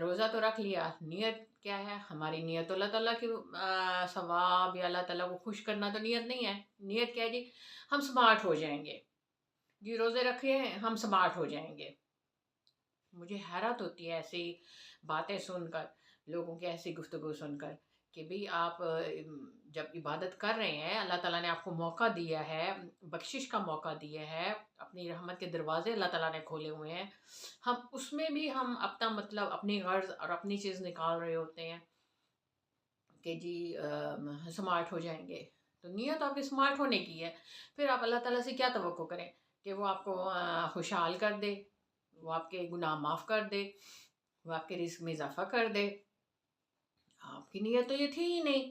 روزہ تو رکھ لیا، نیت کیا ہے ہماری؟ نیت تو اللہ تعالیٰ کی ثواب یا اللہ تعالیٰ کو خوش کرنا تو نیت نہیں ہے. نیت کیا ہے جی؟ ہم سمارٹ ہو جائیں گے جی، روزے رکھے ہیں ہم سمارٹ ہو جائیں گے. مجھے حیرت ہوتی ہے ایسی باتیں سن کر، لوگوں کی ایسی گفتگو سن کر کہ بھئی آپ جب عبادت کر رہے ہیں، اللہ تعالیٰ نے آپ کو موقع دیا ہے، بخشش کا موقع دیا ہے، اپنی رحمت کے دروازے اللہ تعالیٰ نے کھولے ہوئے ہیں، ہم اس میں بھی ہم اپنا مطلب اپنی غرض اور اپنی چیز نکال رہے ہوتے ہیں کہ جی سمارٹ ہو جائیں گے. تو نیت آپ کی سمارٹ ہونے کی ہے، پھر آپ اللہ تعالیٰ سے کیا توقع کریں کہ وہ آپ کو خوشحال کر دے، وہ آپ کے گناہ معاف کر دے، وہ آپ کے رزق میں اضافہ کر دے. آپ کی نیت تو یہ تھی ہی نہیں،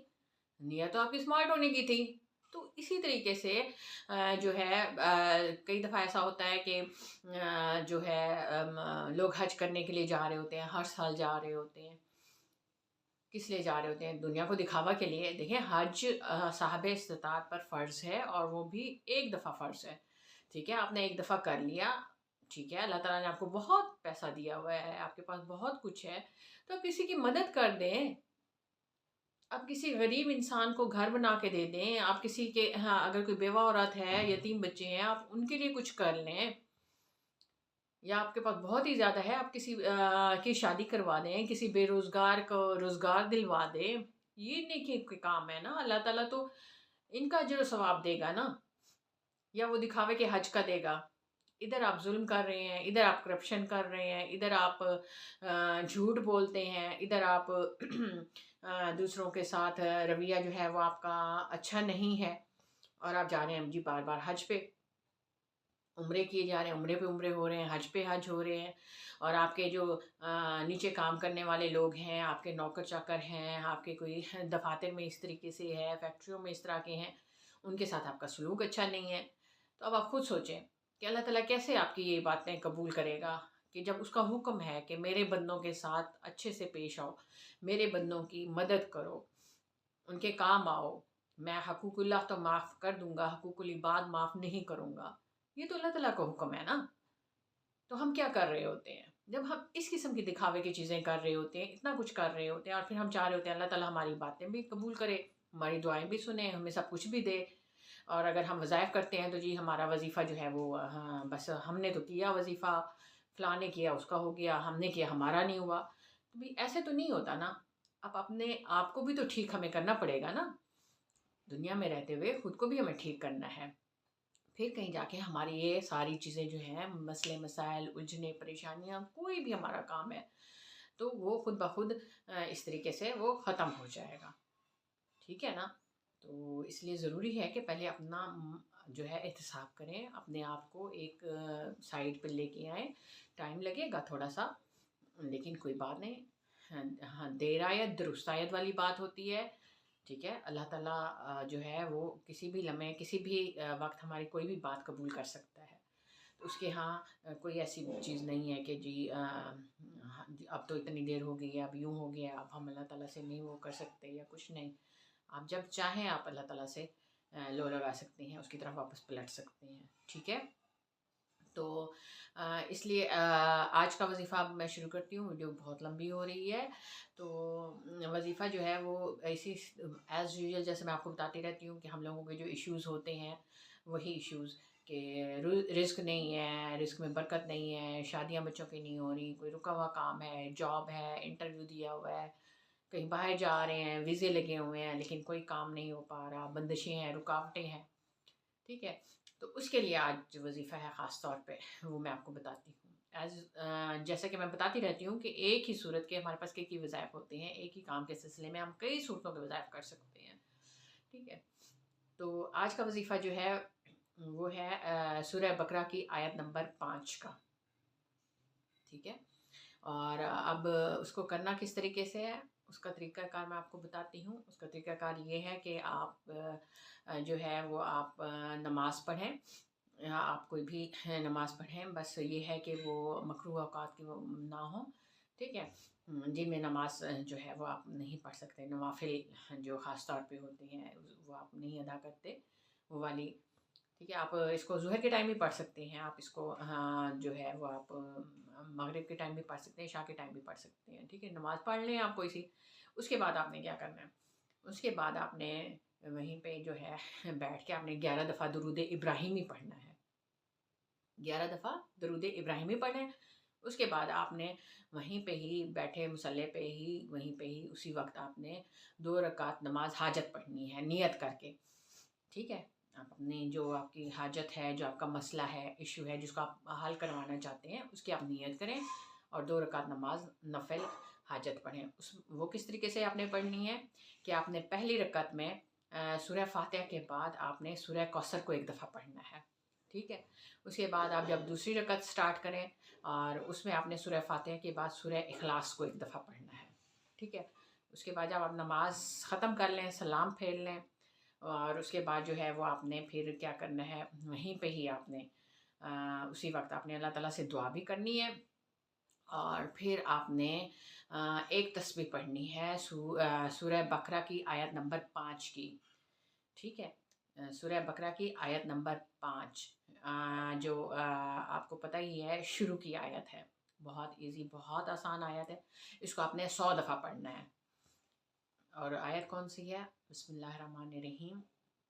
نیت تو آپ کی اسمارٹ ہونے کی تھی. تو اسی طریقے سے جو ہے کئی دفعہ ایسا ہوتا ہے کہ جو ہے لوگ حج کرنے کے لیے جا رہے ہوتے ہیں، ہر سال جا رہے ہوتے ہیں. کس لیے جا رہے ہوتے ہیں؟ دنیا کو دکھاوا کے لیے. دیکھیں حج صاحب استطاعت پر فرض ہے، اور وہ بھی ایک دفعہ فرض ہے. ٹھیک ہے، آپ نے ایک دفعہ کر لیا، ٹھیک ہے، اللہ تعالیٰ نے آپ کو بہت پیسہ دیا ہوا ہے، آپ کے پاس بہت کچھ ہے، تو آپ کسی کی مدد کر دیں. آپ کسی غریب انسان کو گھر بنا کے دے دیں. آپ کسی کے ہاں اگر کوئی بیوہ عورت ہے، یتیم بچے ہیں، آپ ان کے لیے کچھ کر لیں. یا آپ کے پاس بہت ہی زیادہ ہے، آپ کسی کی شادی کروا دیں، کسی بے روزگار کو روزگار دلوا دیں. یہ نیکی کے کام ہے نا. اللہ تعالیٰ تو ان کا اجر و ثواب دے گا نا، یا وہ دکھاوے کہ حج کا دے گا؟ ادھر آپ ظلم کر رہے ہیں، ادھر آپ کرپشن کر رہے ہیں، ادھر آپ جھوٹ بولتے ہیں، ادھر آپ دوسروں کے ساتھ رویہ جو ہے وہ آپ کا اچھا نہیں ہے، اور آپ جا رہے ہیں جی بار بار حج پہ. عمرے کیے جا رہے ہیں، عمرے پہ عمرے ہو رہے ہیں، حج پہ حج ہو رہے ہیں. اور آپ کے جو نیچے کام کرنے والے لوگ ہیں، آپ کے نوکر چاکر ہیں، آپ کے کوئی دفاتر میں اس طریقے سے ہے، فیکٹریوں میں اس طرح کے ہیں، ان کے ساتھ آپ کا سلوک اچھا نہیں ہے. تو اب آپ خود سوچیں کہ اللہ تعالیٰ کیسے آپ کی یہ باتیں قبول کرے گا، کہ جب اس کا حکم ہے کہ میرے بندوں کے ساتھ اچھے سے پیش آؤ، میرے بندوں کی مدد کرو، ان کے کام آؤ. میں حقوق اللہ تو معاف کر دوں گا، حقوق العباد معاف نہیں کروں گا. یہ تو اللہ تعالیٰ کا حکم ہے نا. تو ہم کیا کر رہے ہوتے ہیں جب ہم اس قسم کی دکھاوے کی چیزیں کر رہے ہوتے ہیں، اتنا کچھ کر رہے ہوتے ہیں، اور پھر ہم چاہ رہے ہوتے ہیں اللہ تعالیٰ ہماری باتیں بھی قبول کرے، ہماری دعائیں بھی سنے، ہمیں سب کچھ بھی دے. اور اگر ہم وظائف کرتے ہیں تو جی ہمارا وظیفہ جو ہے وہ ہاں بس ہم نے تو کیا وظیفہ، فلاں نے کیا اس کا ہو گیا، ہم نے کیا ہمارا نہیں ہوا. تو بھی ایسے تو نہیں ہوتا نا. اب اپنے آپ کو بھی تو ٹھیک ہمیں کرنا پڑے گا نا. دنیا میں رہتے ہوئے خود کو بھی ہمیں ٹھیک کرنا ہے. پھر کہیں جا کے ہماری یہ ساری چیزیں جو ہیں، مسئلے مسائل، الجھنے پریشانیاں، کوئی بھی ہمارا کام ہے تو وہ خود بخود اس طریقے سے وہ ختم ہو جائے گا. ٹھیک ہے نا. تو اس لیے ضروری ہے کہ پہلے اپنا جو ہے احتساب کریں، اپنے آپ کو ایک سائڈ پہ لے کے آئیں. ٹائم لگے گا تھوڑا سا، لیکن کوئی بات نہیں. ہاں دیر آیت درست آیت والی بات ہوتی ہے. ٹھیک ہے، اللہ تعالیٰ جو ہے وہ کسی بھی لمحے کسی بھی وقت ہماری کوئی بھی بات قبول کر سکتا ہے. تو اس کے ہاں کوئی ایسی چیز نہیں ہے کہ جی اب تو اتنی دیر ہو گئی ہے، اب یوں ہو گیا، اب ہم اللہ تعالیٰ سے نہیں وہ کر سکتے یا کچھ نہیں. آپ جب چاہیں آپ اللہ تعالیٰ سے لو لگا سکتے ہیں، اس کی طرف واپس پلٹ سکتے ہیں. ٹھیک ہے. تو اس لیے آج کا وظیفہ اب میں شروع کرتی ہوں، ویڈیو بہت لمبی ہو رہی ہے. تو وظیفہ جو ہے وہ ایسی ایز یوزول جیسے میں آپ کو بتاتی رہتی ہوں کہ ہم لوگوں کے جو ایشوز ہوتے ہیں وہی ایشوز، کہ رزق نہیں ہے، رزق میں برکت نہیں ہے، شادیاں بچوں کی نہیں ہو رہی، کوئی رکا ہوا کام ہے، جاب ہے، انٹرویو دیا ہوا ہے، کہیں باہر جا رہے ہیں، ویزے لگے ہوئے ہیں لیکن کوئی کام نہیں ہو پا رہا، بندشیں ہیں، رکاوٹیں ہیں. ٹھیک ہے. تو اس کے لیے آج جو وظیفہ ہے خاص طور پہ وہ میں آپ کو بتاتی ہوں. جیسا کہ میں بتاتی رہتی ہوں کہ ایک ہی صورت کے ہمارے پاس کئی وظائف ہوتے ہیں، ایک ہی کام کے سلسلے میں ہم کئی صورتوں کے وظائف کر سکتے ہیں. ٹھیک ہے. تو آج کا وظیفہ جو ہے وہ ہے سورہ بقرہ کی آیت نمبر 5 کا. ٹھیک ہے. اور اب اس کو کرنا کس طریقے سے ہے، اس کا طریقہ کار میں آپ کو بتاتی ہوں. اس کا طریقہ کار یہ ہے کہ آپ جو ہے وہ آپ نماز پڑھیں، آپ کوئی بھی نماز پڑھیں، بس یہ ہے کہ وہ مکروہ اوقات کی وہ نہ ہوں. ٹھیک ہے. جن میں نماز جو ہے وہ آپ نہیں پڑھ سکتے، نوافل جو خاص طور پہ ہوتی ہیں وہ آپ نہیں ادا کرتے، وہ والی. ٹھیک ہے. آپ اس کو ظہر کے ٹائم بھی پڑھ سکتے ہیں، آپ اس کو جو ہے وہ آپ مغرب کے ٹائم بھی پڑھ سکتے ہیں، عشاء کے ٹائم بھی پڑھ سکتے ہیں، ٹھیک ہے، نماز پڑھ لیں آپ کوئی سی۔ اس کے بعد آپ نے کیا کرنا ہے، اس کے بعد آپ نے وہیں پہ جو ہے بیٹھ کے آپ نے 11 دفعہ درود ابراہیمی پڑھنا ہے، 11 دفعہ درود ابراہیمی پڑھیں۔ اس کے بعد آپ نے وہیں پہ ہی بیٹھے مصلی پہ ہی وہیں پہ ہی اسی وقت آپ نے 2 رکعت نماز حاجت پڑھنی ہے نیت کر کے، ٹھیک ہے۔ آپ اپنی جو آپ کی حاجت ہے، جو آپ کا مسئلہ ہے، ایشو ہے، جس کو آپ حل کروانا چاہتے ہیں، اس کی آپ نیت کریں اور 2 رکعت نماز نفل حاجت پڑھیں۔ وہ کس طریقے سے آپ نے پڑھنی ہے کہ آپ نے پہلی رکعت میں سورہ فاتحہ کے بعد آپ نے سورہ کوثر کو 1 دفعہ پڑھنا ہے، ٹھیک ہے۔ اس کے بعد آپ جب دوسری رکعت سٹارٹ کریں اور اس میں آپ نے سورہ فاتحہ کے بعد سورہ اخلاص کو 1 دفعہ پڑھنا ہے، ٹھیک ہے۔ اس کے بعد جب آپ نماز ختم کر لیں، سلام پھیر لیں، اور اس کے بعد جو ہے وہ آپ نے پھر کیا کرنا ہے، وہیں پہ ہی آپ نے اسی وقت آپ نے اللہ تعالیٰ سے دعا بھی کرنی ہے، اور پھر آپ نے ایک تسبیح پڑھنی ہے سورہ بقرہ کی آیت نمبر 5 کی، ٹھیک ہے۔ سورہ بقرہ کی آیت نمبر 5 جو آپ کو پتہ ہی ہے شروع کی آیت ہے، بہت ایزی، بہت آسان آیت ہے، اس کو آپ نے 100 دفعہ پڑھنا ہے۔ اور آیت کون سی ہے؟ بسم اللہ الرحمن الرحیم،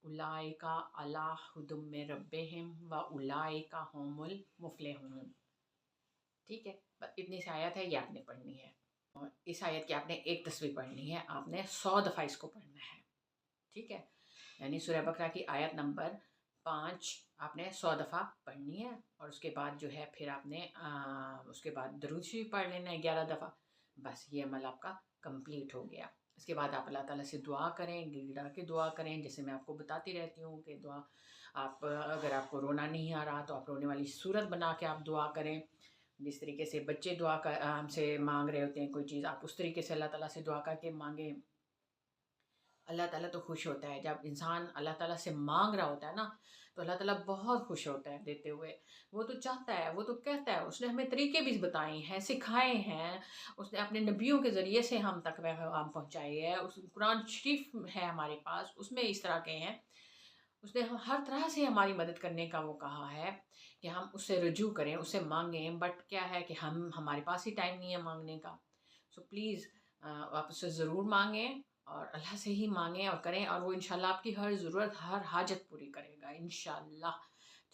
اولئک علی ھدی من ربہم واولئک ھم المفلحون، ٹھیک ہے۔ بس اتنی سی آیت ہے، یہ آپ نے پڑھنی ہے، اور اس آیت کی آپ نے ایک تسبیح پڑھنی ہے، آپ نے 100 دفعہ اس کو پڑھنا ہے، ٹھیک ہے۔ یعنی سورہ بقرہ کی آیت نمبر 5 آپ نے 100 دفعہ پڑھنی ہے، اور اس کے بعد جو ہے پھر آپ نے اس کے بعد درود شریف پڑھ لینا ہے 11 دفعہ، بس یہ عمل آپ کا کمپلیٹ ہو گیا۔ اس کے بعد آپ اللہ تعالیٰ سے دعا کریں، گڑ گڑا کے دعا کریں، جیسے میں آپ کو بتاتی رہتی ہوں کہ دعا آپ اگر آپ کو رونا نہیں آ رہا تو آپ رونے والی صورت بنا کے آپ دعا کریں، جس طریقے سے بچے دعا کر ہم سے مانگ رہے ہوتے ہیں کوئی چیز، آپ اس طریقے سے اللہ تعالیٰ سے دعا کر کے مانگیں۔ اللہ تعالیٰ تو خوش ہوتا ہے جب انسان اللہ تعالیٰ سے مانگ رہا ہوتا ہے نا، تو اللہ تعالیٰ بہت خوش ہوتا ہے دیتے ہوئے، وہ تو چاہتا ہے، وہ تو کہتا ہے، اس نے ہمیں طریقے بھی بتائے ہیں، سکھائے ہیں، اس نے اپنے نبیوں کے ذریعے سے ہم تک پیغام پہنچائے ہے، اس قرآن شریف ہے ہمارے پاس، اس میں اس طرح کے ہیں، اس نے ہر طرح سے ہماری مدد کرنے کا وہ کہا ہے کہ ہم اس سے رجوع کریں، اس سے مانگیں، بٹ کیا ہے کہ ہمارے پاس ہی ٹائم نہیں ہے مانگنے کا۔ سو پلیز آپ اس سے ضرور مانگیں، اور اللہ سے ہی مانگیں اور کریں، اور وہ انشاءاللہ آپ کی ہر ضرورت، ہر حاجت پوری کرے گا انشاءاللہ،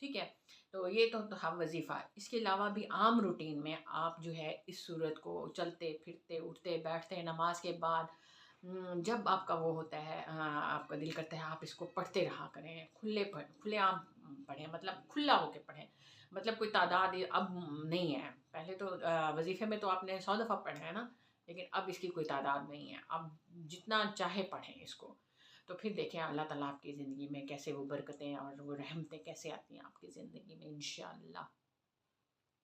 ٹھیک ہے۔ تو یہ تو وظیفہ ہے۔ اس کے علاوہ بھی عام روٹین میں آپ جو ہے اس صورت کو چلتے پھرتے اٹھتے بیٹھتے نماز کے بعد جب آپ کا وہ ہوتا ہے، آپ کا دل کرتا ہے آپ اس کو پڑھتے رہا کریں، کھلے عام پڑھیں، مطلب کھلا ہو کے پڑھیں، مطلب کوئی تعداد اب نہیں ہے، پہلے تو وظیفے میں تو آپ نے 100 دفعہ پڑھا ہے نا، لیکن اب اس کی کوئی تعداد نہیں ہے، اب جتنا چاہے پڑھیں اس کو، تو پھر دیکھیں اللہ تعالیٰ آپ کی زندگی میں کیسے وہ برکتیں اور وہ رحمتیں کیسے آتی ہیں آپ کی زندگی میں انشاءاللہ،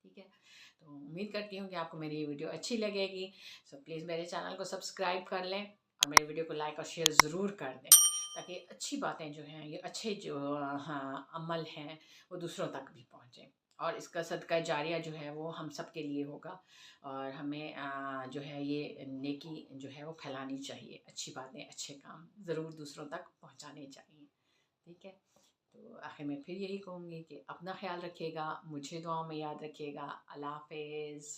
ٹھیک ہے۔ تو امید کرتی ہوں کہ آپ کو میری یہ ویڈیو اچھی لگے گی، سو پلیز میرے چینل کو سبسکرائب کر لیں اور میری ویڈیو کو لائک اور شیئر ضرور کر دیں، تاکہ اچھی باتیں جو ہیں، یہ اچھے جو عمل ہیں وہ دوسروں تک بھی پہنچیں، اور اس کا صدقہ جاریہ جو ہے وہ ہم سب کے لیے ہوگا، اور ہمیں جو ہے یہ نیکی جو ہے وہ پھیلانی چاہیے، اچھی باتیں، اچھے کام ضرور دوسروں تک پہنچانے چاہیے، ٹھیک ہے۔ تو آخر میں پھر یہی کہوں گی کہ اپنا خیال رکھیے گا، مجھے دعاؤں میں یاد رکھیے گا، اللہ حافظ۔